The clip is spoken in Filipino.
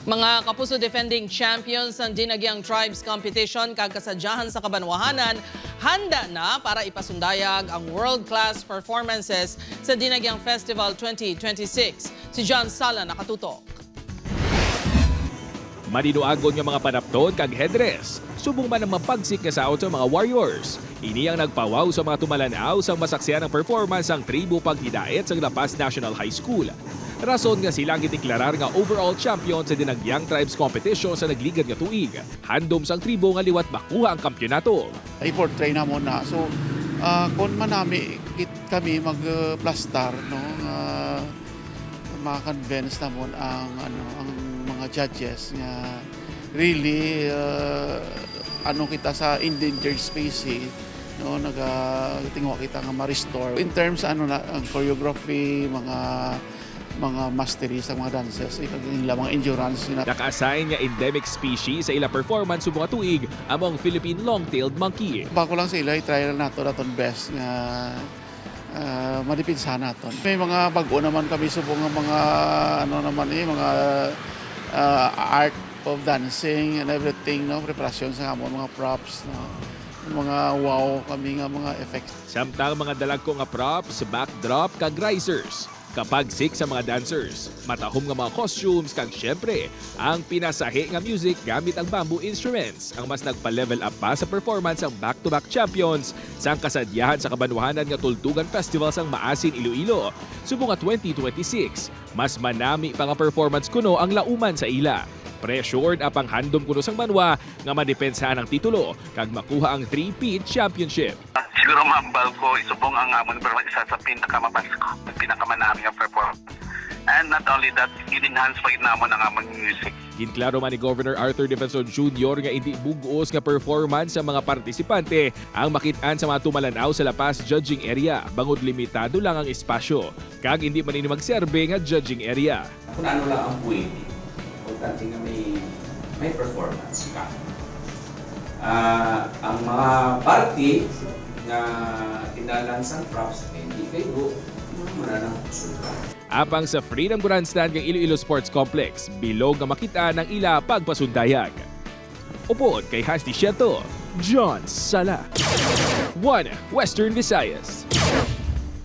Mga kapuso defending champions ng Dinagyang Tribes Competition kagkasadyahan sa Kabanwahanan, handa na para ipasundayag ang world-class performances sa Dinagyang Festival 2026. Si John Sala nakatutok. Maninuagon nga mga panapton kag headdress. Subong man ang mapagsik nga saot sa mga warriors. Ini ang nagpawaw sa mga tumalanaw sa masaksiyan ng performance ang tribo paghidaet sa Lapas National High School. Rason nga silang gideklarar nga overall champion sa Dinagyang Tribes Competition sa nagligad nga tuig. Handom sang tribo nga liwat makuha ang kampyonato. I-portray na mo na. So, kung manami kami mag-plastar, no, ma-convince na mo ang mga judges nga really kita sa endangered species, no, nagatingwa kita nga ma-restore in terms ang choreography, mga mastery sa mga dances, ila mga endurance. Naka-assign nga endemic species sa ila performance subong tuig among Philippine long-tailed monkey. Bago lang sa ila, i-try na naton best nga madipinsa naton. May mga bago naman kami subong mga mga art of dancing and everything, no, preparasyon sa mga props, no. Mga wow kami nga mga effects. Samtang mga dalag ko nga props, backdrop kag risers. Kapag sick sa mga dancers, matahom nga mga costumes kag syempre, ang pinasahi nga music gamit ang bamboo instruments ang mas nagpa-level up pa sa performance ang back-to-back champions sa kasadyahan sa Kabanwahanan nga Tultugan Festival sang Maasin, Iloilo. Subong nga 2026, mas manami pa nga performance kuno ang lauman sa ila. Pressured apang handom kuno sang banwa nga madepensahan ang titulo kag makuha ang 3-peat championship. Siguro maambal ko, isubong ang amon pero isa sa pinakamanami nga performance. And not only that, in-enhance pa namon ang amon music. Ginklaro man ni Governor Arthur Defensor Jr. nga hindi bugos nga performance sa mga partisipante ang makitaan sa mga tumalanaw sa Lapas judging area. Bangod limitado lang ang espasyo, kag hindi man ini magserbe nga judging area. Kung ano lang ang pwede, importante nga may performance ka. Ang mga party na tinalansang props, hindi kayo muna ng sulpa. Apang sa Freedom Grandstand ng Iloilo Sports Complex, bilog na makita ng ila pagpasundayag. Upod kay Hasty Sheto, John Sala. 1 Western Visayas.